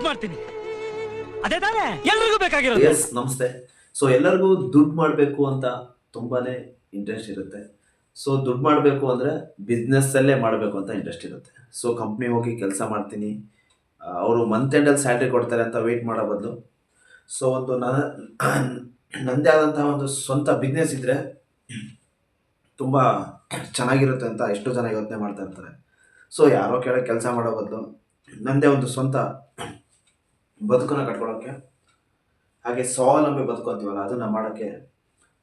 ಮಾಡ್ತೀನಿ. ಅದೇ ತಾನೇ ಎಲ್ರಿಗೂ ಬೇಕಾಗಿರೋದು. ಎಸ್, ನಮಸ್ತೆ. ಸೊ ಎಲ್ಲರಿಗೂ ದುಡ್ಡು ಮಾಡಬೇಕು ಅಂತ ತುಂಬಾನೇ ಇಂಟ್ರೆಸ್ಟ್ ಇರುತ್ತೆ. ಸೊ ದುಡ್ಡು ಮಾಡಬೇಕು ಅಂದರೆ ಬಿಸ್ನೆಸ್ಸಲ್ಲೇ ಮಾಡಬೇಕು ಅಂತ ಇಂಟ್ರೆಸ್ಟ್ ಇರುತ್ತೆ. ಸೊ ಕಂಪ್ನಿ ಹೋಗಿ ಕೆಲಸ ಮಾಡ್ತೀನಿ, ಅವರು ಮಂತ್ ಎಂಡಲ್ಲಿ ಸ್ಯಾಲ್ರಿ ಕೊಡ್ತಾರೆ ಅಂತ ವೆಯ್ಟ್ ಮಾಡೋ ಬದಲು ಸೊ ಒಂದು ನನ್ನದೇ ಆದಂತಹ ಒಂದು ಸ್ವಂತ ಬಿಸ್ನೆಸ್ ಇದ್ದರೆ ತುಂಬ ಚೆನ್ನಾಗಿರುತ್ತೆ ಅಂತ ಎಷ್ಟೋ ಜನ ಯೋಚನೆ ಮಾಡ್ತಾ ಇರ್ತಾರೆ. ಸೊ ಯಾರೋ ಕೆಳಗೆ ಕೆಲಸ ಮಾಡೋ ಬದಲು ನನ್ನದೇ ಒಂದು ಸ್ವಂತ ಬದುಕನ್ನು ಕಟ್ಕೊಳ್ಳೋಕ್ಕೆ, ಹಾಗೆ ಸ್ವಾವಲಂಬಿ ಬದುಕು ಅದನ್ನು ಮಾಡೋಕ್ಕೆ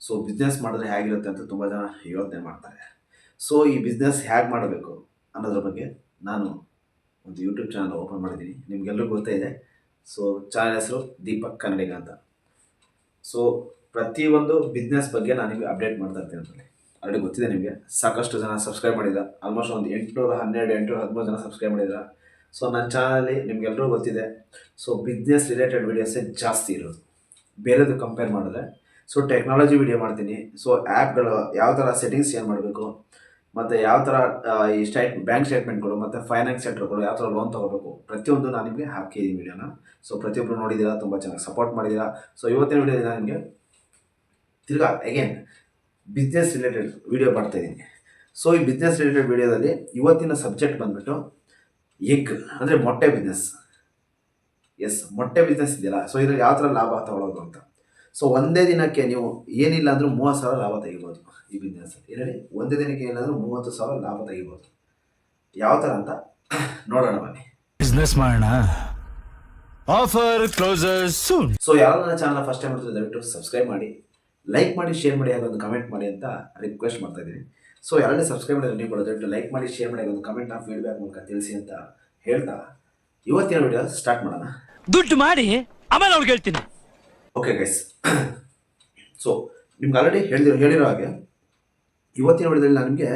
ಸೊ ಬಿಸ್ನೆಸ್ ಮಾಡಿದ್ರೆ ಹೇಗಿರುತ್ತೆ ಅಂತ ತುಂಬ ಜನ ಯೋಚನೆ ಮಾಡ್ತಾರೆ. ಸೊ ಈ ಬಿಸ್ನೆಸ್ ಹೇಗೆ ಮಾಡಬೇಕು ಅನ್ನೋದ್ರ ಬಗ್ಗೆ ನಾನು ಒಂದು ಯೂಟ್ಯೂಬ್ ಚಾನಲ್ ಓಪನ್ ಮಾಡಿದ್ದೀನಿ. ನಿಮಗೆಲ್ಲರಿಗೂ ಗೊತ್ತೇ ಇದೆ. ಸೊ ಚಾನಲ್ ಹೆಸರು ದೀಪಕ್ ಕನ್ನಡಿಗ ಅಂತ. ಸೊ ಪ್ರತಿಯೊಂದು ಬಿಸ್ನೆಸ್ ಬಗ್ಗೆ ನಾನು ನಿಮಗೆ ಅಪ್ಡೇಟ್ ಮಾಡ್ತಾ ಇರ್ತೀನಿ ಅಂತೇಳಿ ಆಲ್ರೆಡಿ ಗೊತ್ತಿದೆ ನಿಮಗೆ. ಸಾಕಷ್ಟು ಜನ ಸಬ್ಸ್ಕ್ರೈಬ್ ಮಾಡಿಲ್ಲ, ಆಲ್ಮೋಸ್ಟ್ ಒಂದು 813 ಜನ ಸಬ್ಸ್ಕ್ರೈಬ್ ಮಾಡಿದ್ರ. ಸೊ ನನ್ನ ಚಾನಲಲ್ಲಿ ನಿಮ್ಗೆಲ್ಲರೂ ಗೊತ್ತಿದೆ. ಸೊ ಬಿಸ್ನೆಸ್ ರಿಲೇಟೆಡ್ ವೀಡಿಯೋಸೇ ಜಾಸ್ತಿ ಇರೋದು ಬೇರೆದು ಕಂಪೇರ್ ಮಾಡಿದ್ರೆ. ಸೊ ಟೆಕ್ನಾಲಜಿ ವಿಡಿಯೋ ಮಾಡ್ತೀನಿ. ಸೊ ಆ್ಯಪ್ಗಳು ಯಾವ ಥರ ಸೆಟ್ಟಿಂಗ್ಸ್ ಏನು ಮಾಡಬೇಕು, ಮತ್ತು ಯಾವ ಥರ ಈ ಬ್ಯಾಂಕ್ ಸ್ಟೇಟ್ಮೆಂಟ್ಗಳು ಮತ್ತು ಫೈನಾನ್ಸ್ ಸೆಕ್ಟರ್ಗಳು ಯಾವ ಥರ ಲೋನ್ ತೊಗೋಬೇಕು, ಪ್ರತಿಯೊಂದು ನಾನು ನಿಮಗೆ ಹಾಕಿದ್ದೀನಿ ವಿಡಿಯೋನ. ಸೊ ಪ್ರತಿಯೊಬ್ಬರು ನೋಡಿದ್ದೀರಾ, ತುಂಬ ಚೆನ್ನಾಗಿ ಸಪೋರ್ಟ್ ಮಾಡಿದ್ದೀರಾ. ಸೊ ಇವತ್ತಿನ ವಿಡಿಯೋದಲ್ಲಿ ನಾನು ನಿಮಗೆ ತಿರ್ಗಾ ಅಗೇನ್ ಬಿಸ್ನೆಸ್ ರಿಲೇಟೆಡ್ ವಿಡಿಯೋ ಮಾಡ್ತಾಯಿದ್ದೀನಿ. ಸೊ ಈ ಬಿಸ್ನೆಸ್ ರಿಲೇಟೆಡ್ ವಿಡಿಯೋದಲ್ಲಿ ಇವತ್ತಿನ ಸಬ್ಜೆಕ್ಟ್ ಬಂದುಬಿಟ್ಟು ಎಗ್ ಅಂದರೆ ಮೊಟ್ಟೆ ಬಿಸ್ನೆಸ್. ಎಸ್, ಮೊಟ್ಟೆ ಬಿಸ್ನೆಸ್ ಇದೆಯಲ್ಲ, ಸೊ ಇದ್ರಲ್ಲಿ ಯಾವ ಥರ ಲಾಭ ತಗೊಳ್ಳೋದು ಅಂತ. ಸೊ ಒಂದೇ ದಿನಕ್ಕೆ ನೀವು ಏನಿಲ್ಲ ಅಂದರೂ 30,000 ಲಾಭ ತೆಗಿಬೋದು ಈ ಬಿಸ್ನೆಸ್. ಏನೇಳಿ ಒಂದೇ ದಿನಕ್ಕೆ ಏನಾದರೂ 30,000 ಲಾಭ ತೆಗಿಬೋದು. ಯಾವ ಥರ ಅಂತ ನೋಡೋಣ ಬನ್ನಿ. ಬಿಸ್ನೆಸ್ ಮಾಡೋಣ. Offer closer soon. ಸೊ ಯಾರು ನನ್ನ ಚಾನಲ್ ಫಸ್ಟ್ ಟೈಮ್ ಮಾಡ್ತಿದ್ರೆ ದಯವಿಟ್ಟು ಸಬ್ಸ್ಕ್ರೈಬ್ ಮಾಡಿ, ಲೈಕ್ ಮಾಡಿ, ಶೇರ್ ಮಾಡಿ, ಹಾಗೆ ಒಂದು ಕಮೆಂಟ್ ಮಾಡಿ ಅಂತ ರಿಕ್ವೆಸ್ಟ್ ಮಾಡ್ತಾ ಇದ್ದೀನಿ. ಸೊ ಯಾರೇ ಸಬ್ಸ್ಕ್ರೈಬ್ ಮಾಡಿದ್ರೆ ನೀವು ಕೂಡ ದಯವಿಟ್ಟು ಲೈಕ್ ಮಾಡಿ, ಶೇರ್ ಮಾಡಿ, ಒಂದು ಕಮೆಂಟ್ನ ಫೀಡ್ಬ್ಯಾಕ್ ಮೂಲಕ ತಿಳಿಸಿ ಅಂತ ಹೇಳ್ತಾ ಇವತ್ತಿನ ವಿಡಿಯೋ ಸ್ಟಾರ್ಟ್ ಮಾಡೋಣ. ದುಡ್ಡು ಮಾಡಿ ಆಮೇಲೆ ಅವ್ರಿಗೆ ಹೇಳ್ತೀನಿ. ಓಕೆ ಗೈಸ್, ಸೊ ನಿಮ್ಗೆ ಆಲ್ರೆಡಿ ಹೇಳಿರೋ ಹಾಗೆ ಇವತ್ತಿನ ವಿಡಿಯೋದಲ್ಲಿ ನಾನು ನಿಮಗೆ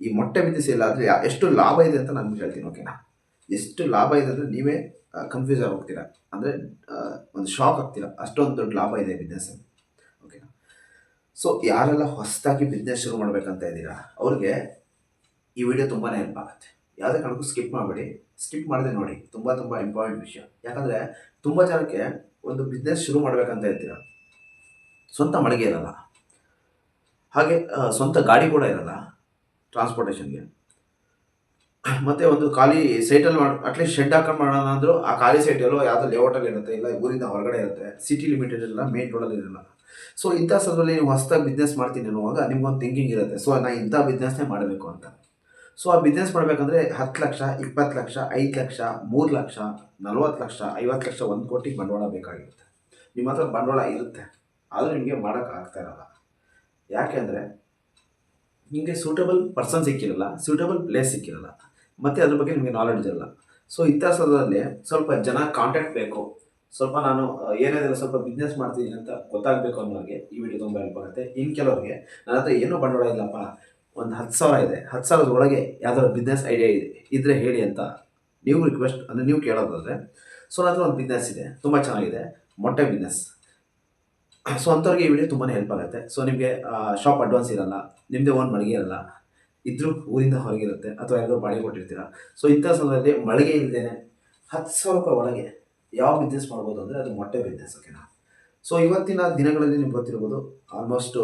ಈ ಮೊಟ್ಟೆ ಬಿಸ್ನೆಸ್ ಇಲ್ಲ ಆದರೆ ಎಷ್ಟು ಲಾಭ ಇದೆ ಅಂತ ನಾನು ಹೇಳ್ತೀನಿ. ಓಕೆನಾ? ಎಷ್ಟು ಲಾಭ ಇದೆ ಅಂದರೆ ನೀವೇ ಕನ್ಫ್ಯೂಸ್ ಆಗಿ ಹೋಗ್ತೀರಾ, ಅಂದರೆ ಒಂದು ಶಾಕ್ ಆಗ್ತೀರಾ, ಅಷ್ಟೊಂದು ದೊಡ್ಡ ಲಾಭ ಇದೆ ಬಿಸ್ನೆಸ್ಸಲ್ಲಿ. ಓಕೆನಾ? ಸೊ ಯಾರೆಲ್ಲ ಹೊಸದಾಗಿ ಬಿಸ್ನೆಸ್ ಶುರು ಮಾಡಬೇಕಂತ ಇದ್ದೀರಾ ಅವ್ರಿಗೆ ಈ ವಿಡಿಯೋ ತುಂಬಾ ಹೆಲ್ಪ್ ಆಗುತ್ತೆ. ಯಾವುದೇ ಕಾರಣಕ್ಕೂ ಸ್ಕಿಪ್ ಮಾಡಬೇಡಿ. ಸ್ಕಿಪ್ ಮಾಡದೆ ನೋಡಿ, ತುಂಬ ಇಂಪಾರ್ಟೆಂಟ್ ವಿಷಯ. ಯಾಕಂದರೆ ತುಂಬ ಜನಕ್ಕೆ ಒಂದು ಬಿಸ್ನೆಸ್ ಶುರು ಮಾಡಬೇಕಂತ ಇರ್ತೀರ, ಸ್ವಂತ ಮಳಿಗೆ ಇರಲ್ಲ, ಹಾಗೆ ಸ್ವಂತ ಗಾಡಿ ಕೂಡ ಇರಲ್ಲ ಟ್ರಾನ್ಸ್ಪೋರ್ಟೇಷನ್ಗೆ, ಮತ್ತು ಒಂದು ಖಾಲಿ ಸೈಟಲ್ಲಿ ಅಟ್ಲೀಸ್ಟ್ ಶೆಡ್ ಹಾಕೊಂಡು ಮಾಡೋಣ ಅಂದರೂ ಆ ಖಾಲಿ ಸೈಟಲ್ಲೋ ಯಾವುದೋ ಲೇಔಟಲ್ಲಿ ಇರುತ್ತೆ, ಇಲ್ಲ ಊರಿಂದ ಹೊರಗಡೆ ಇರುತ್ತೆ, ಸಿಟಿ ಲಿಮಿಟೆಡ್ ಇರಲ್ಲ, ಮೇನ್ ರೋಡಲ್ಲಿ ಇರಲ್ಲ. ಸೊ ಇಂಥ ಸಂದರ್ಭದಲ್ಲಿ ನೀವು ಹೊಸದಾಗಿ ಬಿಸ್ನೆಸ್ ಮಾಡ್ತೀನಿ ಅನ್ನುವಾಗ ನಿಮ್ಗೊಂದು ಥಿಂಕಿಂಗ್ ಇರುತ್ತೆ, ಸೊ ನಾನು ಇಂಥ ಬಿಸ್ನೆಸ್ನೇ ಮಾಡಬೇಕು ಅಂತ. ಸೊ ಆ ಬಿಸ್ನೆಸ್ ಮಾಡಬೇಕಂದ್ರೆ 10 ಲಕ್ಷ, 20 ಲಕ್ಷ, 5 ಲಕ್ಷ, 3 ಲಕ್ಷ, 40 ಲಕ್ಷ, 50 ಲಕ್ಷ, 1 ಕೋಟಿ ಬಂಡವಾಳ ಬೇಕಾಗಿರುತ್ತೆ. ನಿಮ್ಮ ಹತ್ರ ಬಂಡವಾಳ ಇರುತ್ತೆ, ಆದರೂ ನಿಮಗೆ ಮಾಡೋಕ್ಕಾಗ್ತಾ ಇರಲ್ಲ. ಯಾಕೆ ಅಂದರೆ ನಿಮಗೆ ಸೂಟಬಲ್ ಪರ್ಸನ್ ಸಿಕ್ಕಿರಲ್ಲ, ಸೂಟಬಲ್ ಪ್ಲೇಸ್ ಸಿಕ್ಕಿರಲ್ಲ, ಮತ್ತು ಅದ್ರ ಬಗ್ಗೆ ನಿಮಗೆ ನಾಲೆಡ್ಜ್ ಇರಲ್ಲ. ಸೊ ಇಂಥ ಸಂದರ್ಭದಲ್ಲಿ ಸ್ವಲ್ಪ ಜನ ಕಾಂಟ್ಯಾಕ್ಟ್ ಬೇಕು. ಸ್ವಲ್ಪ ನಾನು ಏನೇನಿಲ್ಲ ಸ್ವಲ್ಪ ಬಿಸ್ನೆಸ್ ಮಾಡ್ತೀನಿ ಅಂತ ಗೊತ್ತಾಗಬೇಕು ಅನ್ನೋರಿಗೆ ಈ ವಿಡಿಯೋ ತುಂಬ ಹೆಲ್ಪ್ ಆಗುತ್ತೆ. ಇನ್ನು ಕೆಲವರಿಗೆ ನನ್ನ ಹತ್ರ ಏನೂ ಬಂಡವಾಳ ಇಲ್ಲಪ್ಪ, ಒಂದು 10,000 ಇದೆ, 10,000 ಒಳಗೆ ಯಾವ್ದಾದ್ರು ಬಿಸ್ನೆಸ್ ಐಡಿಯಾ ಇದ್ದರೆ ಹೇಳಿ ಅಂತ ನೀವು ರಿಕ್ವೆಸ್ಟ್ ಅಂದರೆ ನೀವು ಕೇಳೋದಾದರೆ, ಸೊ ನನ್ನ ಹತ್ರ ಒಂದು ಬಿಸ್ನೆಸ್ ಇದೆ, ತುಂಬ ಚೆನ್ನಾಗಿದೆ, ಮೊಟ್ಟೆ ಬಿಸ್ನೆಸ್. ಸೊ ಅಂಥವ್ರಿಗೆ ಈ ವಿಡಿಯೋ ತುಂಬಾ ಹೆಲ್ಪ್ ಆಗುತ್ತೆ. ಸೊ ನಿಮಗೆ ಶಾಪ್ ಅಡ್ವಾನ್ಸ್ ಇರಲ್ಲ, ನಿಮ್ಮದೇ ಓನ್ ಮಳಿಗೆ ಇರಲ್ಲ, ಇದ್ರೂ ಊರಿಂದ ಹೊರಗಿರುತ್ತೆ, ಅಥವಾ ಯಾರಿಗೂ ಬಾಡಿಗೆ ಕೊಟ್ಟಿರ್ತೀರ. ಸೊ ಇಂಥ ಸಮಯದಲ್ಲಿ ಮಳಿಗೆ ಇಲ್ಲದೇ 10,000 ರೂಪಾಯಿ ಒಳಗೆ ಯಾವ ಬಿಸ್ನೆಸ್ ಮಾಡ್ಬೋದು ಅಂದರೆ ಅದು ಮೊಟ್ಟೆ ಬಿಸ್ನೆಸ್. ಓಕೆನಾ? ಸೊ ಇವತ್ತಿನ ದಿನಗಳಲ್ಲಿ ನಿಮ್ಗೆ ಗೊತ್ತಿರ್ಬೋದು, ಆಲ್ಮೋಸ್ಟು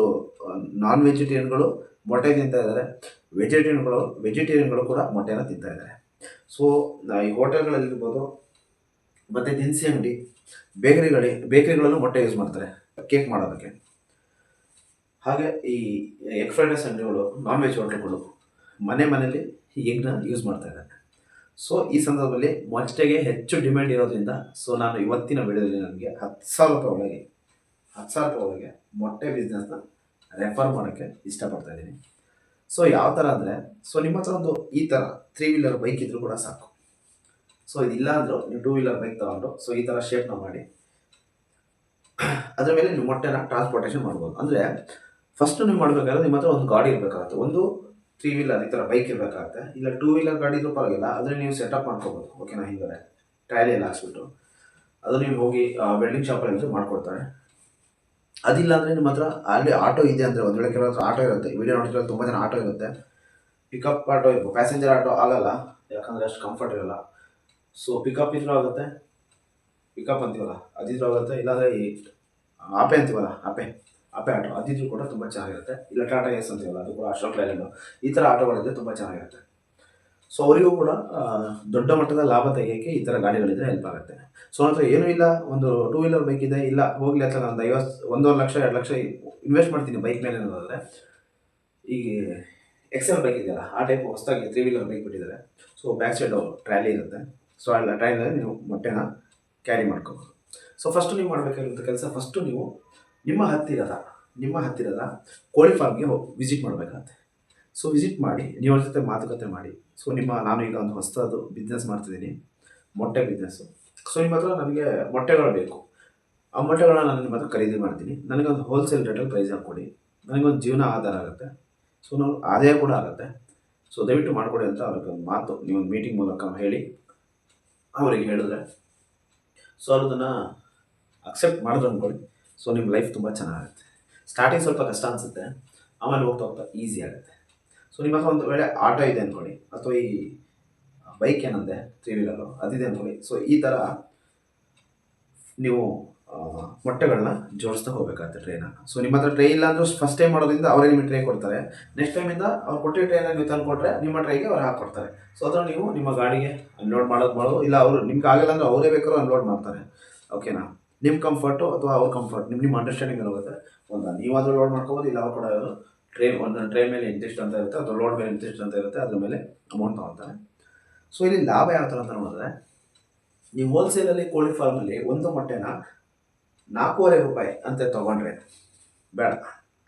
ನಾನ್ ವೆಜಿಟೇರಿಯನ್ಗಳು ಮೊಟ್ಟೆ ತಿಂತಾ ಇದ್ದಾರೆ, ವೆಜಿಟೇರಿಯನ್ಗಳು ಕೂಡ ಮೊಟ್ಟೆನ ತಿಂತಾ ಇದ್ದಾರೆ. ಸೊ ಈ ಹೋಟೆಲ್ಗಳಲ್ಲಿರ್ಬೋದು, ಮತ್ತು ದಿನಸಿ ಅಂಗಡಿ, ಬೇಕರಿಗಳಲ್ಲೂ ಮೊಟ್ಟೆ ಯೂಸ್ ಮಾಡ್ತಾರೆ ಕೇಕ್ ಮಾಡೋದಕ್ಕೆ. ಹಾಗೆ ಈ ಎಗ್ ಫ್ರೈಡ್ ರೈಸ್ ಅಂಗಡಿಗಳು, ನಾನ್ ವೆಜ್ ಹೋಟೆಲ್ಗಳು ಮನೆಯಲ್ಲಿ ಈ ಎಗ್ನ ಯೂಸ್ ಮಾಡ್ತಾ ಇದ್ದಾರೆ. ಸೊ ಈ ಸಂದರ್ಭದಲ್ಲಿ ಮೊಟ್ಟೆಗೆ ಹೆಚ್ಚು ಡಿಮ್ಯಾಂಡ್ ಇರೋದ್ರಿಂದ ಸೊ ನಾನು ಇವತ್ತಿನ ವಿಡಿಯೋದಲ್ಲಿ ನನಗೆ 10,000 ರೂಪಾಯಿ ಒಳಗೆ ಮೊಟ್ಟೆ ಬಿಸ್ನೆಸ್ನ ರೆಫರ್ ಮಾಡೋಕ್ಕೆ ಇಷ್ಟಪಡ್ತಾ ಇದ್ದೀನಿ. ಸೊ ಯಾವ ಥರ ಅಂದರೆ, ಸೊ ನಿಮ್ಮ ಹತ್ರ ಒಂದು ಈ ಥರ 3 ವೀಲರ್ ಬೈಕ್ ಇದ್ದರೂ ಕೂಡ ಸಾಕು. ಸೊ ಇದಿಲ್ಲ ಅಂದರೂ ನೀವು 2 ವೀಲರ್ ಬೈಕ್ ತೊಗೊಂಡು ಸೊ ಈ ಥರ ಶೇಪ್ನ ಮಾಡಿ ಅದ್ರ ಮೇಲೆ ನೀವು ಮೊಟ್ಟೆನ ಟ್ರಾನ್ಸ್ಪೋರ್ಟೇಷನ್ ಮಾಡ್ಬೋದು. ಅಂದರೆ ಫಸ್ಟು ನೀವು ಮಾಡಬೇಕಾದ್ರೆ ನಿಮ್ಮ ಹತ್ರ ಒಂದು ಗಾಡಿ ಇರಬೇಕಾಗುತ್ತೆ, ಒಂದು 3 ವೀಲರ್ ಈ ಥರ ಬೈಕ್ ಇರಬೇಕಾಗುತ್ತೆ, ಇಲ್ಲ 2 ವೀಲರ್ ಗಾಡಿ ಇದ್ರೂ ಪರವಾಗಿಲ್ಲ, ಅದನ್ನು ನೀವು ಸೆಟಪ್ ಮಾಡ್ಕೋಬೋದು. ಓಕೆನಾ? ಹಿಂದೆ ಟ್ರೈಲಿ ಎಲ್ಲ ಹಾಕ್ಸ್ಬಿಟ್ಟು ಅದು ನೀವು ಹೋಗಿ ವೆಲ್ಡಿಂಗ್ ಶಾಪಲ್ಲಿ ಮಾಡ್ಕೊಡ್ತಾರೆ. ಅದಿಲ್ಲ ಅಂದರೆ ನಿಮ್ಮ ಹತ್ರ ಆಲ್ರೆಡಿ ಆಟೋ ಇದೆ ಅಂದರೆ, ಒಂದು ವೇಳೆ ಕೆಲವು ಹತ್ರ ಆಟೋ ಇರುತ್ತೆ, ವಿಡಿಯೋ ನೋಡ್ತಿರೋ ತುಂಬ ಜನ ಆಟೋ ಇರುತ್ತೆ, ಪಿಕಪ್ ಆಟೋ ಇರ್ಬೋದು, ಪ್ಯಾಸೆಂಜರ್ ಆಟೋ ಆಗಲ್ಲ, ಯಾಕಂದರೆ ಅಷ್ಟು ಕಂಫರ್ಟ್ ಇರಲ್ಲ. ಸೊ ಪಿಕಪ್ ಇದ್ರೂ ಆಗುತ್ತೆ, ಪಿಕಪ್ ಅಂತೀವಲ್ಲ ಅದಿದ್ರು ಆಗುತ್ತೆ, ಇಲ್ಲಾಂದರೆ ಈ ಆಪೆ ಅಂತೀವಲ್ಲ ಆಪೆ ಆಟೋ ಅದಿದ್ರು ಕೂಡ ತುಂಬ ಚೆನ್ನಾಗಿರುತ್ತೆ. ಇಲ್ಲ ಟಾಟಾ ಎಸ್ ಅಂತೀವಲ್ಲ ಅದು ಕೂಡ ಅಶೋಕ್ ಲೈಲ್ಯಾಂಡು, ಈ ಥರ ಆಟೋಗಳಿದ್ರೆ ತುಂಬ ಚೆನ್ನಾಗಿರುತ್ತೆ. ಸೊ ಅವರಿಗೂ ಕೂಡ ದೊಡ್ಡ ಮಟ್ಟದ ಲಾಭ ತೆಗೆಯೋಕ್ಕೆ ಈ ಥರ ಗಾಡಿಗಳಿದ್ರೆ ಹೆಲ್ಪ್ ಆಗುತ್ತೆ. ಸೊ ಹತ್ರ ಏನೂ ಇಲ್ಲ, ಒಂದು 2 ವೀಲರ್ ಬೈಕ್ ಇದೆ, ಇಲ್ಲ ಹೋಗಲಿ ಅಂತ ನಾನು 1.5 ಲಕ್ಷ 2 ಲಕ್ಷ ಇನ್ವೆಸ್ಟ್ ಮಾಡ್ತೀನಿ ಬೈಕ್ ಮೇಲೆ ಅನ್ನೋದಾದರೆ, ಈ ಎಕ್ಸೆಲ್ ಬೈಕ್ ಇದೆಯಲ್ಲ ಆ ಟೈಪ್ ಹೊಸದಾಗಿ 3 ವೀಲರ್ ಬೈಕ್ ಬಿಟ್ಟಿದ್ದಾರೆ. ಸೊ ಬ್ಯಾಕ್ ಸೈಡು ಟ್ರ್ಯಾಲಿ ಇರುತ್ತೆ. ಸೊ ಆ ಟ್ರೈನಲ್ಲಿ ನೀವು ಮೊಟ್ಟೆನ ಕ್ಯಾರಿ ಮಾಡ್ಕೋಬೋದು. ಸೊ ಫಸ್ಟು ನೀವು ಮಾಡಬೇಕಾಗಿರೋ ಕೆಲಸ, ಫಸ್ಟು ನೀವು ನಿಮ್ಮ ಹತ್ತಿರದ ಕೋಳಿ ಫಾರ್ಮ್ಗೆ ವಿಸಿಟ್ ಮಾಡಬೇಕಾಗತ್ತೆ. ಸೊ ವಿಸಿಟ್ ಮಾಡಿ ನೀವು ಅವ್ರ ಜೊತೆ ಮಾತುಕತೆ ಮಾಡಿ. ಸೊ ನಾನು ಈಗ ಒಂದು ಹೊಸದು ಬಿಸ್ನೆಸ್ ಮಾಡ್ತಿದ್ದೀನಿ, ಮೊಟ್ಟೆ ಬಿಸ್ನೆಸ್ಸು. ಸೊ ನಿಮ್ಮ ಹತ್ರ ನನಗೆ ಮೊಟ್ಟೆಗಳು ಬೇಕು, ಆ ಮೊಟ್ಟೆಗಳನ್ನ ನಾನು ನಿಮ್ಮ ಹತ್ರ ಖರೀದಿ ಮಾಡ್ತೀನಿ, ನನಗೊಂದು ಹೋಲ್ಸೇಲ್ ರೇಟಲ್ಲಿ ಪ್ರೈಸ್ ಹಾಕ್ಕೊಡಿ, ನನಗೊಂದು ಜೀವನ ಆಧಾರ ಆಗುತ್ತೆ, ಸೊ ನಾವು ಆದಾಯ ಕೂಡ ಆಗುತ್ತೆ. ಸೊ ದಯವಿಟ್ಟು ಮಾಡಿಕೊಡಿ ಅಂತ ಅವ್ರಿಗೆ ಒಂದು ಮಾತು ನೀವೊಂದು ಮೀಟಿಂಗ್ ಮೂಲಕ ಹೇಳಿ ಅವರಿಗೆ ಹೇಳಿದ್ರೆ, ಸೊ ಅವ್ರು ಅದನ್ನು ಅಕ್ಸೆಪ್ಟ್ ಮಾಡಿದ್ರು ಅಂದ್ಕೊಳ್ಳಿ. ಸೊ ನಿಮ್ಮ ಲೈಫ್ ತುಂಬ ಚೆನ್ನಾಗುತ್ತೆ. ಸ್ಟಾರ್ಟಿಂಗ್ ಸ್ವಲ್ಪ ಕಷ್ಟ ಅನಿಸುತ್ತೆ, ಆಮೇಲೆ ಹೋಗ್ತಾ ಹೋಗ್ತಾ ಈಸಿ ಆಗುತ್ತೆ. ಸೊ ನಿಮ್ಮ ಹತ್ರ ಒಂದು ವೇಳೆ ಆಟೋ ಇದೆ ಅಂದ್ಕೊಳ್ಳಿ, ಅಥವಾ ಈ ಬೈಕ್ ಏನಂದೆ 3 ವೀಲರು ಅದಿದೆ ಅಂದ್ಕೊಳ್ಳಿ. ಸೊ ಈ ಥರ ನೀವು ಮೊಟ್ಟೆಗಳನ್ನ ಜೋಡಿಸ್ತಾ ಹೋಗಬೇಕಾಗುತ್ತೆ ಟ್ರೈನ. ಸೊ ನಿಮ್ಮ ಹತ್ರ ಟ್ರೈ ಇಲ್ಲ ಅಂದರೂ ಫಸ್ಟ್ ಟೈಮ್ ಮಾಡೋದ್ರಿಂದ ಅವರೇ ನಿಮಗೆ ಟ್ರೈ ಕೊಡ್ತಾರೆ. ನೆಕ್ಸ್ಟ್ ಟೈಮಿಂದ ಅವ್ರು ಕೊಟ್ಟಿರೋ ಟ್ರೈನ ನೀವು ತಂದು ಕೊಟ್ಟರೆ ನಿಮ್ಮ ಟ್ರೈಗೆ ಅವ್ರು ಹಾಕ್ಕೊಡ್ತಾರೆ. ಸೊ ಅದನ್ನು ನೀವು ನಿಮ್ಮ ಗಾಡಿಗೆ ಅನ್ಲೋಡ್ ಮಾಡೋದು, ಇಲ್ಲ ಅವರು ನಿಮ್ಗೆ ಆಗಿಲ್ಲ ಅಂದರೆ ಅವರೇ ಬೇಕಾದ್ರೂ ಅನ್ಲೋಡ್ ಮಾಡ್ತಾರೆ. ಓಕೆನಾ? ನಿಮ್ಮ ಕಂಫರ್ಟು ಅಥವಾ ಅವ್ರ ಕಂಫರ್ಟ್ ನಿಮ್ಮ ಅಂಡರ್ಸ್ಟ್ಯಾಂಡಿಂಗ್ ಹೋಗುತ್ತೆ. ನೀವಾದರೂ ಲೋಡ್ ಮಾಡ್ಕೋಬೋದು, ಇಲ್ಲ ಅವ್ರು ಕೂಡ ಒಂದೊಂದು ಟ್ರೈನ್ ಮೇಲೆ ಇಂತಿಷ್ಟು ಅಂತ ಇರುತ್ತೆ, ಅಥವಾ ಲೋಡ್ ಮೇಲೆ ಇಂತಿಷ್ಟು ಅಂತ ಇರುತ್ತೆ, ಅದ್ರ ಮೇಲೆ ಅಮೌಂಟ್ ತೊಗೊಳ್ತಾರೆ. ಸೊ ಇಲ್ಲಿ ಲಾಭ ಯಾವ ಥರ ಅಂತ ನೋಡಿದ್ರೆ, ನೀವು ಹೋಲ್ಸೇಲಲ್ಲಿ ಕೋಳಿ ಫಾರ್ಮಲ್ಲಿ ಒಂದು ಮೊಟ್ಟೆನ 4.5 ರೂಪಾಯಿ ಅಂತ ತೊಗೊಂಡ್ರೆ ಬೇಡ,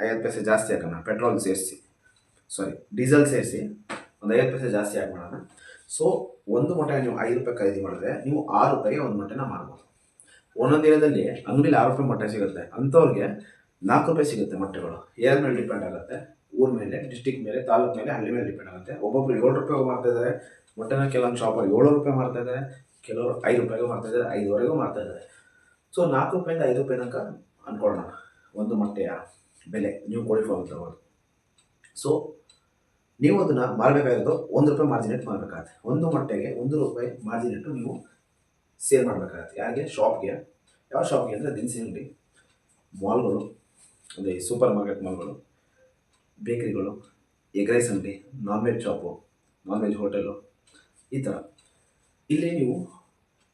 5 ಪೈಸೆ ಜಾಸ್ತಿ ಹಾಕೋಣ, ಪೆಟ್ರೋಲ್ ಸೇರಿಸಿ, ಡೀಸೆಲ್ ಸೇರಿಸಿ ಒಂದು 5 ಪೈಸೆ ಜಾಸ್ತಿ ಹಾಕೋಣ. ಸೊ ಒಂದು ಮೊಟ್ಟೆ ನೀವು 5 ರೂಪಾಯಿ ಖರೀದಿ ಮಾಡಿದ್ರೆ ನೀವು 6 ರೂಪಾಯಿಗೆ ಒಂದು ಮೊಟ್ಟೆನ ಮಾರ್ಬೋದು. ಒಂದೊಂದು ಏರಿಯಾದಲ್ಲಿ ಅಂಗಡಿಲಿ 6 ರೂಪಾಯಿ ಮೊಟ್ಟೆ ಸಿಗುತ್ತೆ, ಅಂಥವ್ರಿಗೆ 4 ರೂಪಾಯಿ ಸಿಗುತ್ತೆ ಮೊಟ್ಟೆಗಳು. ಏರ್ ಮೇಲೆ ಡಿಪೆಂಡ್ ಆಗುತ್ತೆ, ಊರ ಮೇಲೆ, ಡಿಸ್ಟಿಕ್ ಮೇಲೆ, ತಾಲೂಕು ಮೇಲೆ, ಹಳ್ಳಿ ಮೇಲೆ ಡಿಪೆಂಡ್ ಆಗುತ್ತೆ. ಒಬ್ಬೊಬ್ರು 7 ರೂಪಾಯಿಗೂ ಮಾರ್ತಾಯಿದ್ದಾರೆ ಮೊಟ್ಟೆನ, ಕೆಲವೊಂದು ಶಾಪಲ್ಲಿ 7 ರೂಪಾಯಿ ಮಾರ್ತಾಯಿದ್ದಾರೆ, ಕೆಲವರು 5 ರೂಪಾಯಿಗೂ ಮಾರ್ತಾಯಿದ್ದಾರೆ, 5ವರೆಗೂ ಮಾರ್ತಾಯಿದ್ದಾರೆ. ಸೊ 4 ರೂಪಾಯಿಂದ 5 ರೂಪಾಯಿ ತನಕ ಅಂದ್ಕೊಳ್ಳೋಣ ಒಂದು ಮೊಟ್ಟೆಯ ಬೆಲೆ, ನೀವು ಕೋಳಿ ಫಾರ್ಮ್ ತಗೋದು. ಸೊ ನೀವು ಅದನ್ನು ಮಾರಬೇಕಾಗಿರೋದು 1 ರೂಪಾಯಿ ಮಾರ್ಜಿನ್ ಇಟ್ಟು ಮಾರಬೇಕಾಗತ್ತೆ. ಒಂದು ಮೊಟ್ಟೆಗೆ 1 ರೂಪಾಯಿ ಮಾರ್ಜಿನ್ ಇಟ್ಟು ನೀವು ಸೇಲ್ ಮಾಡಬೇಕಾಗತ್ತೆ. ಯಾರಿಗೆ? ಶಾಪ್ಗೆ. ಯಾವ ಶಾಪ್ಗೆ ಅಂದರೆ ದಿನಸಿ ಅಂಗಡಿ, ಮಾಲ್ಗಳು, ಅಂದರೆ ಸೂಪರ್ ಮಾರ್ಕೆಟ್ ಮಾಲ್ಗಳು, ಬೇಕ್ರಿಗಳು, ಎಗ್ ರೈಸ್ ಅಂಗಡಿ, non veg shop, non veg hotel, ಈ ಥರ ಇಲ್ಲಿ ನೀವು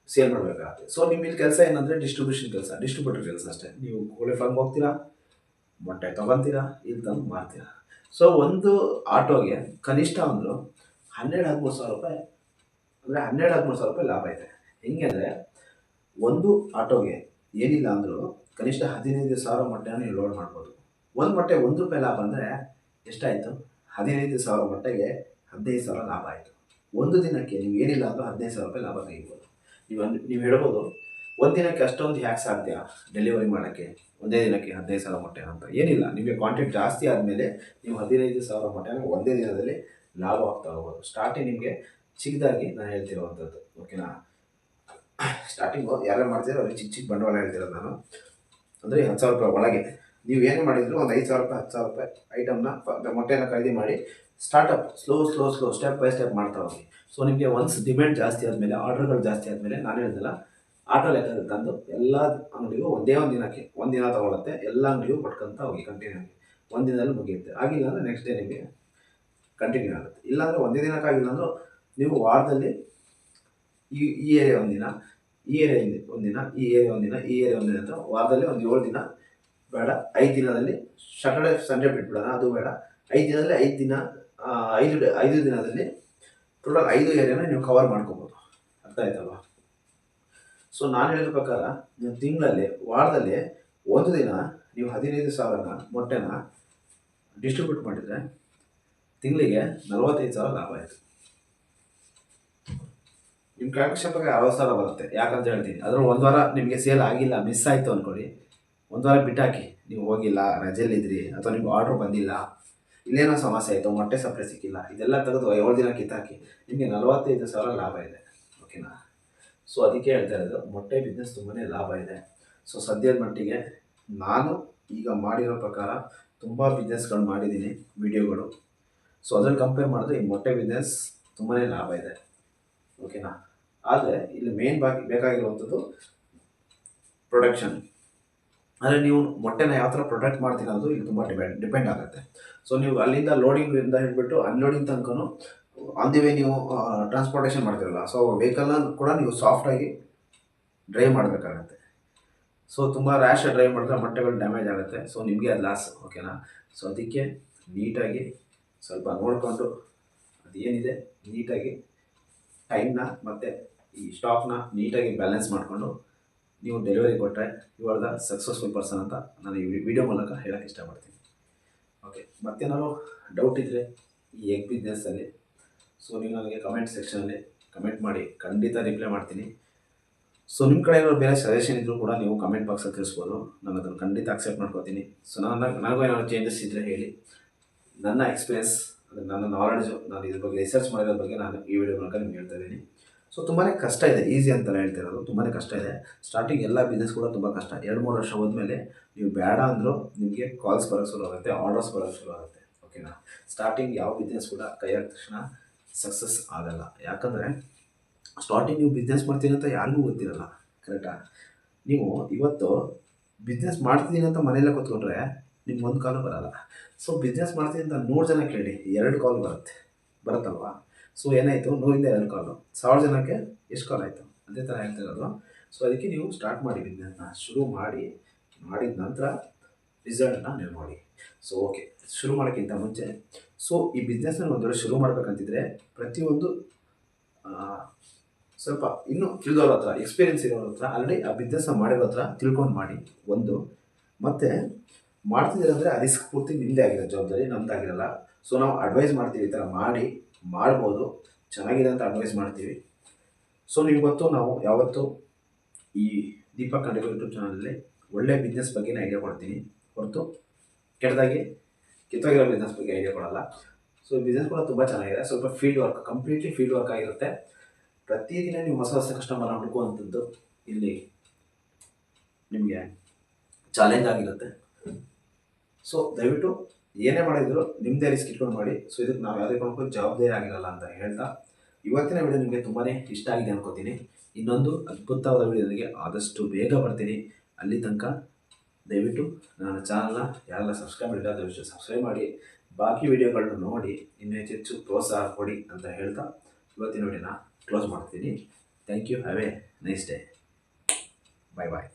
ಸೇಲ್ ಮಾಡಬೇಕಾಗುತ್ತೆ. ಸೊ ನಿಮ್ಮ ಇಲ್ಲಿ ಕೆಲಸ ಏನಂದರೆ ಡಿಸ್ಟ್ರಿಬ್ಯೂಟರ್ ಕೆಲಸ ಅಷ್ಟೇ. ನೀವು ಕೋಳಿ ಫಾರ್ಮ್ಗೆ ಹೋಗ್ತೀರಾ, ಮೊಟ್ಟೆ ತೊಗೊತೀರಾ, ಇಲ್ಲಿ ತಂದು ಮಾರ್ತೀರಾ. ಸೊ ಒಂದು ಆಟೋಗೆ ಕನಿಷ್ಠ ಅಂದರೂ 12-13 ಸಾವಿರ ರೂಪಾಯಿ, ಅಂದರೆ 12-13 ಸಾವಿರ ರೂಪಾಯಿ ಲಾಭ ಇದೆ. ಹೆಂಗೆ ಅಂದರೆ ಒಂದು ಆಟೋಗೆ ಏನಿಲ್ಲ ಅಂದರೂ ಕನಿಷ್ಠ 15,000 ಮೊಟ್ಟೆನ ನೀವು ಲೋಡ್ ಮಾಡ್ಬೋದು. ಒಂದು ಮೊಟ್ಟೆ 1 ರೂಪಾಯಿ ಲಾಭ ಅಂದರೆ ಎಷ್ಟಾಯಿತು? 15,000 ಮೊಟ್ಟೆಗೆ 15,000 ಲಾಭ ಆಯಿತು. ಒಂದು ದಿನಕ್ಕೆ ನೀವು ಏನಿಲ್ಲ ಅಂದರೂ 15,000 ರೂಪಾಯಿ ಲಾಭ ತೆಗಿಬೋದು. ನೀವು ಹೇಳ್ಬೋದು, ಒಂದು ದಿನಕ್ಕೆ ಅಷ್ಟೊಂದು ಹ್ಯಾಕ್ ಸಾಧ್ಯ ಡೆಲಿವರಿ ಮಾಡೋಕ್ಕೆ, ಒಂದೇ ದಿನಕ್ಕೆ 15,000 ಮೊಟ್ಟೆ ಅಂತ? ಏನಿಲ್ಲ, ನಿಮಗೆ ಕ್ವಾಂಟಿಟಿ ಜಾಸ್ತಿ ಆದಮೇಲೆ ನೀವು 15,000 ಮೊಟ್ಟೆನ ಒಂದೇ ದಿನದಲ್ಲಿ ಲಾಭ ಆಗ್ತಾ ಹೋಗ್ಬೋದು. ಸ್ಟಾರ್ಟಿಂಗ್ ನಿಮಗೆ ಚಿಕ್ಕದಾಗಿ ನಾನು ಹೇಳ್ತಿರೋವಂಥದ್ದು, ಓಕೆನಾ? ಸ್ಟಾರ್ಟಿಂಗು ಯಾರು ಮಾಡ್ತೀರೋ ಅವ್ರಿಗೆ ಚಿಕ್ಕ ಬಂಡವಾಳ ಹೇಳ್ತಿರೋದು ನಾನು. ಅಂದರೆ 10,000 ರೂಪಾಯಿ ಒಳಗೆ ನೀವು ಏನೇ ಮಾಡಿದ್ರು ಒಂದು 5,000 ರೂಪಾಯಿ 10,000 ರೂಪಾಯಿ ಐಟಮ್ನ ಮೊಟ್ಟೆನ ಖರೀದಿ ಮಾಡಿ startup slow step by step ಮಾಡ್ತಾ ಹೋಗಿ. ಸೊ ನಿಮಗೆ ಒನ್ಸ್ ಡಿಮ್ಯಾಂಡ್ ಜಾಸ್ತಿ ಆದಮೇಲೆ, ಆರ್ಡರ್ಗಳು ಜಾಸ್ತಿ ಆದಮೇಲೆ, ನಾನು ಹೇಳಿದಲ್ಲ ಆಟೋ ಲೆಕ್ಕದಲ್ಲಿ ತಂದು ಎಲ್ಲ ಅಂಗಡಿಗೂ ಒಂದೇ ಒಂದು ದಿನಕ್ಕೆ, ಒಂದು ದಿನ ತೊಗೊಳುತ್ತೆ, ಎಲ್ಲ ಅಂಗಡಿಗೂ ಕೊಟ್ಕೊಂತ ಹೋಗಿ ಕಂಟಿನ್ಯೂ ಆಗಿ. ಒಂದು ದಿನದಲ್ಲಿ ಮುಗಿಯುತ್ತೆ. ಆಗಿಲ್ಲ ಅಂದರೆ ನೆಕ್ಸ್ಟ್ ಡೇ ನಿಮಗೆ ಕಂಟಿನ್ಯೂ ಆಗುತ್ತೆ. ಇಲ್ಲಾಂದರೆ ಒಂದೇ ದಿನಕ್ಕಾಗಿಲ್ಲ ಅಂದರೂ ನೀವು ವಾರದಲ್ಲಿ ಈ ಏರಿಯಾ ಒಂದಿನ, ಈ ಏರಿಯಾ ಒಂದಿನ, ಈ ಏರಿಯಾ ಒಂದಿನ, ಈ ಏರಿಯಾ ಒಂದಿನ ಅಂತ ವಾರದಲ್ಲಿ ಒಂದು 7 ದಿನ ಬೇಡ, 5 ದಿನದಲ್ಲಿ, ಸ್ಯಾಟರ್ಡೆ ಸಂಡೇ ಬಿಟ್ಬಿಡೋಣ, ಅದು ಬೇಡ, 5 ದಿನದಲ್ಲಿ 5 ದಿನ, 5 ದಿನದಲ್ಲಿ ಟೋಟಲ್ 5 ಏರಿಯಾನ ನೀವು ಕವರ್ ಮಾಡ್ಕೋಬೋದು. ಅರ್ಥ ಆಯ್ತಲ್ವಾ? ಸೊ ನಾನು ಹೇಳಿದ ಪ್ರಕಾರ ನೀವು ತಿಂಗಳಲ್ಲಿ, ವಾರದಲ್ಲಿ ಒಂದು ದಿನ ನೀವು 15,000 ಮೊಟ್ಟೆನ ಡಿಸ್ಟ್ರಿಬ್ಯೂಟ್ ಮಾಡಿದರೆ ತಿಂಗಳಿಗೆ 45,000 ಲಾಭ ಆಯಿತು. ನಿಮ್ಮ ಕ್ಯಾಲ್ಕುಲೇಷನ್ ಪ್ರಕಾರ 60,000 ಬರುತ್ತೆ. ಯಾಕಂತ ಹೇಳ್ತೀನಿ, ಅದರಲ್ಲಿ ಒಂದು ವಾರ ನಿಮಗೆ ಸೇಲ್ ಆಗಿಲ್ಲ, ಮಿಸ್ ಆಯಿತು ಅಂದ್ಕೊಳ್ಳಿ, ಒಂದು ವಾರ ಬಿಟ್ಟಾಕಿ, ನೀವು ಹೋಗಿಲ್ಲ, ರಜೆಯಲ್ಲಿದ್ರಿ, ಅಥವಾ ನಿಮ್ಗೆ ಆರ್ಡ್ರ್ ಬಂದಿಲ್ಲ, ಇಲ್ಲೇನೋ ಸಮಸ್ಯೆ ಆಯಿತು, ಮೊಟ್ಟೆ ಸಪ್ಲೈ ಸಿಕ್ಕಿಲ್ಲ, ಇದೆಲ್ಲ ತೆಗೆದು 7 ದಿನ ಕಿತ್ತಾಕಿ ನಿಮಗೆ 45,000 ಲಾಭ ಇದೆ. ಓಕೆನಾ? ಸೊ ಅದಕ್ಕೆ ಹೇಳ್ತಾ ಇರೋದು, ಮೊಟ್ಟೆ ಬಿಸ್ನೆಸ್ ತುಂಬಾ ಲಾಭ ಇದೆ. ಸೊ ಸದ್ಯದ ಮಟ್ಟಿಗೆ ನಾನು ಈಗ ಮಾಡಿರೋ ಪ್ರಕಾರ ತುಂಬ ಬಿಸ್ನೆಸ್ಗಳು ಮಾಡಿದ್ದೀನಿ, ವಿಡಿಯೋಗಳು. ಸೊ ಅದ್ರಲ್ಲಿ ಕಂಪೇರ್ ಮಾಡಿದ್ರೆ ಈ ಮೊಟ್ಟೆ ಬಿಸ್ನೆಸ್ ತುಂಬಾ ಲಾಭ ಇದೆ. ಓಕೆನಾ? ಆದರೆ ಇಲ್ಲಿ ಮೇನ್ ಬೇಕಾಗಿರುವಂಥದ್ದು ಪ್ರೊಡಕ್ಷನ್. ಅಂದರೆ ನೀವು ಮೊಟ್ಟೆನ ಯಾವ ಥರ ಪ್ರೊಡಕ್ಟ್ ಮಾಡ್ತೀರ ಅನ್ನೋದು ಇಲ್ಲಿ ತುಂಬ ಡಿಪೆಂಡ್ ಆಗುತ್ತೆ. ಸೊ ನೀವು ಅಲ್ಲಿಂದ ಲೋಡಿಂಗಿಂದ ಹಿಡಿದ್ಬಿಟ್ಟು ಅನ್ಲೋಡಿಂಗ್ ತನಕನೂ ಆನ್ ದಿ ವೇ ನೀವು ಟ್ರಾನ್ಸ್ಪೋರ್ಟೇಷನ್ ಮಾಡ್ತೀರಲ್ಲ, ಸೊ ವೆಹಿಕಲ್ನ ಕೂಡ ನೀವು ಸಾಫ್ಟಾಗಿ ಡ್ರೈವ್ ಮಾಡಬೇಕಾಗತ್ತೆ. ಸೊ ತುಂಬ ರ್ಯಾಶ್ ಡ್ರೈವ್ ಮಾಡಿದ್ರೆ ಮೊಟ್ಟೆಗಳು ಡ್ಯಾಮೇಜ್ ಆಗುತ್ತೆ. ಸೊ ನಿಮಗೆ ಅದು ಲಾಸ್, ಓಕೆನಾ. ಸೊ ಅದಕ್ಕೆ ನೀಟಾಗಿ ಸ್ವಲ್ಪ ನೋಡಿಕೊಂಡು ಅದೇನಿದೆ ನೀಟಾಗಿ ಟೈಮ್ನ ಮತ್ತು ಈ ಸ್ಟಾಕ್ನ ನೀಟಾಗಿ ಬ್ಯಾಲೆನ್ಸ್ ಮಾಡಿಕೊಂಡು ನೀವು ಡೆಲಿವರಿ ಕೊಟ್ಟರೆ you are the successful person ಅಂತ ನಾನು ಈ ವಿಡಿಯೋ ಮೂಲಕ ಹೇಳೋಕ್ಕೆ ಇಷ್ಟಪಡ್ತೀನಿ. ಓಕೆ, ಮತ್ತೇನಾದ್ರು ಡೌಟ್ ಇದ್ದರೆ ಈ ಎಗ್ ಬಿಸ್ನೆಸ್ಸಲ್ಲಿ ಸೊ ನೀವು ನನಗೆ ಕಮೆಂಟ್ ಸೆಕ್ಷನಲ್ಲಿ ಕಮೆಂಟ್ ಮಾಡಿ, ಖಂಡಿತ ರಿಪ್ಲೈ ಮಾಡ್ತೀನಿ. ಸೊ ನಿಮ್ಮ ಕಡೆ ಏನಾದ್ರು ಬೇರೆ ಸಜೆಷನ್ ಇದ್ದರೂ ಕೂಡ ನೀವು ಕಮೆಂಟ್ ಬಾಕ್ಸಲ್ಲಿ ತಿಳಿಸ್ಬೋದು, ನಾನು ಅದನ್ನು ಖಂಡಿತ ಅಕ್ಸೆಪ್ಟ್ ಮಾಡ್ಕೋತೀನಿ. ಸೊ ನನಗೂ ಏನಾದ್ರು ಚೇಂಜಸ್ ಇದ್ದರೆ ಹೇಳಿ. ನನ್ನ ಎಕ್ಸ್ಪೀರಿಯನ್ಸ್, ಅಂದರೆ ನನ್ನ ನಾಲೆಡ್ಜು, ನಾನು ಇದ್ರ ಬಗ್ಗೆ ರಿಸರ್ಚ್ ಮಾಡಿರೋದ್ರ ಬಗ್ಗೆ ನಾನು ಈ ವಿಡಿಯೋ ಮೂಲಕ ನಿಮ್ಗೆ ಹೇಳ್ತಾ ಇದ್ದೀನಿ. ಸೊ ತುಂಬಾ ಕಷ್ಟ ಇದೆ, ಈಸಿ ಅಂತಲೇ ಹೇಳ್ತಿರೋದು, ತುಂಬಾ ಕಷ್ಟ ಇದೆ. ಸ್ಟಾರ್ಟಿಂಗ್ ಎಲ್ಲ ಬಿಸ್ನೆಸ್ ಕೂಡ ತುಂಬ ಕಷ್ಟ. 2-3 ವರ್ಷ ಹೋದ್ಮೇಲೆ ನೀವು ಬೇಡ ಅಂದರೂ ನಿಮಗೆ ಕಾಲ್ಸ್ ಬರೋಕ್ಕೆ ಶುರು ಆಗುತ್ತೆ, ಆರ್ಡರ್ಸ್ ಬರೋಕ್ಕೆ ಶುರು ಆಗುತ್ತೆ, ಓಕೆನಾ. ಸ್ಟಾರ್ಟಿಂಗ್ ಯಾವ ಬಿಸ್ನೆಸ್ ಕೂಡ ಕೈ ಹಾಕಿದ ತಕ್ಷಣ ಸಕ್ಸಸ್ ಆಗಲ್ಲ. ಯಾಕಂದರೆ ಸ್ಟಾರ್ಟಿಂಗ್ ನೀವು ಬಿಸ್ನೆಸ್ ಮಾಡ್ತೀನಿ ಅಂತ ಯಾರಿಗೂ ಗೊತ್ತಿರಲ್ಲ, ಕರೆಕ್ಟಾ. ನೀವು ಇವತ್ತು ಬಿಸ್ನೆಸ್ ಮಾಡ್ತೀನಿ ಅಂತ ಮನೆಯಲ್ಲೇ ಕೂತ್ಕೊಂಡ್ರೆ ನಿಮ್ಗೆ ಒಂದು ಕಾಲು ಬರೋಲ್ಲ. ಸೊ ಬಿಸ್ನೆಸ್ ಮಾಡ್ತೀನಿ ಅಂತ 100 ಜನ ಕೇಳಿ 2 ಕಾಲ್ ಬರುತ್ತಲ್ವಾ. ಸೊ ಏನಾಯಿತು, 100ರಿಂದ 2 ಕಾಲು, 1000 ಜನಕ್ಕೆ ಎಷ್ಟು ಕಾಲ್ ಆಯಿತು, ಅದೇ ಥರ ಹೇಳ್ತಿರೋದು. ಸೊ ಅದಕ್ಕೆ ನೀವು ಸ್ಟಾರ್ಟ್ ಮಾಡಿ, ಬಿಸ್ನೆಸ್ನ ಶುರು ಮಾಡಿದ ನಂತರ ರಿಸಲ್ಟನ್ನ ನೀವು ನೋಡಿ. ಸೊ ಓಕೆ, ಶುರು ಮಾಡೋಕ್ಕಿಂತ ಮುಂಚೆ ಸೊ ಈ ಬಿಸ್ನೆಸ್ನ ಒಂದು ವೇಳೆ ಶುರು ಮಾಡಬೇಕಂತಿದ್ರೆ ಪ್ರತಿಯೊಂದು ಸ್ವಲ್ಪ ಇನ್ನೂ ತಿಳಿದವ್ರ ಹತ್ರ, ಎಕ್ಸ್ಪೀರಿಯೆನ್ಸ್ ಇರೋರ ಹತ್ರ, ಆಲ್ರೆಡಿ ಆ ಬಿಸ್ನೆಸ್ನ ಮಾಡಿರೋ ಹತ್ರ ತಿಳ್ಕೊಂಡು ಮಾಡಿ. ಒಂದು ಮತ್ತು ಮಾಡ್ತಿದ್ದೀರಂದರೆ ಆ ರಿಸ್ಕ್ ಪೂರ್ತಿ ನಿಮ್ಮದೇ ಆಗಿರೋ ಜವಾಬ್ದಾರಿ, ನಮ್ಮದಾಗಿರಲ್ಲ. ಸೊ ನಾವು ಅಡ್ವೈಸ್ ಮಾಡ್ತೀವಿ, ಈ ಥರ ಮಾಡ್ಬೋದು, ಚೆನ್ನಾಗಿದೆ ಅಂತ ಅಡ್ವೈಸ್ ಮಾಡ್ತೀವಿ. ಸೊ ಇವತ್ತು ನಾವು ಯಾವತ್ತು ಈ ದೀಪಕ್ ಖಂಡಿಗ ಯೂಟ್ಯೂಬ್ ಚಾನಲಲ್ಲಿ ಒಳ್ಳೆ ಬಿಸ್ನೆಸ್ ಬಗ್ಗೆನೇ ಐಡಿಯಾ ಕೊಡ್ತೀನಿ ಹೊರತು ಕಿತ್ತೋಗಿರೋ ಬಿಸ್ನೆಸ್ ಬಗ್ಗೆ ಐಡಿಯಾ ಕೊಡಲ್ಲ. ಸೊ ಈ ಬಿಸ್ನೆಸ್ ಕೂಡ ತುಂಬ ಚೆನ್ನಾಗಿದೆ, ಸ್ವಲ್ಪ field work, completely field work ಆಗಿರುತ್ತೆ. ಪ್ರತಿದಿನ ನೀವು ಹೊಸ ಕಸ್ಟಮರ್ನ ಹುಡುಕುವಂಥದ್ದು ಇಲ್ಲಿ ನಿಮಗೆ ಚಾಲೆಂಜ್ ಆಗಿರುತ್ತೆ. ಸೊ ದಯವಿಟ್ಟು ಏನೇ ಮಾಡಿದ್ರು ನಿಮ್ಮದೇ ರಿಸ್ಕ್ ಇಟ್ಕೊಂಡು ಮಾಡಿ. ಸೊ ಇದಕ್ಕೆ ನಾವು ಯಾವುದೇ ಕಾರಣಕ್ಕೂ ಜವಾಬ್ದಾರಿ ಆಗಿರಲ್ಲ ಅಂತ ಹೇಳ್ತಾ ಇವತ್ತಿನ ವಿಡಿಯೋ ನಿಮಗೆ ತುಂಬಾ ಇಷ್ಟ ಆಗಿದೆ ಅನ್ಕೋತೀನಿ. ಇನ್ನೊಂದು ಅದ್ಭುತವಾದ ವಿಡಿಯೋದೊಂದಿಗೆ ಆದಷ್ಟು ಬೇಗ ಬರ್ತೀನಿ. ಅಲ್ಲಿ ತನಕ ದಯವಿಟ್ಟು ನನ್ನ ಚಾನಲ್ನ ಯಾರೆಲ್ಲ ಸಬ್ಸ್ಕ್ರೈಬ್ ಮಾಡಿಲ್ಲ ದಯವಿಟ್ಟು ಸಬ್ಸ್ಕ್ರೈಬ್ ಮಾಡಿ, ಬಾಕಿ ವಿಡಿಯೋಗಳನ್ನ ನೋಡಿ ಇನ್ನೂ ಹೆಚ್ಚು ಪ್ರೋತ್ಸಾಹ ಕೊಡಿ ಅಂತ ಹೇಳ್ತಾ ಇವತ್ತಿನ ವಿಡಿಯೋನ ಕ್ಲೋಸ್ ಮಾಡ್ತೀನಿ. Thank you, have a nice day, bye bye.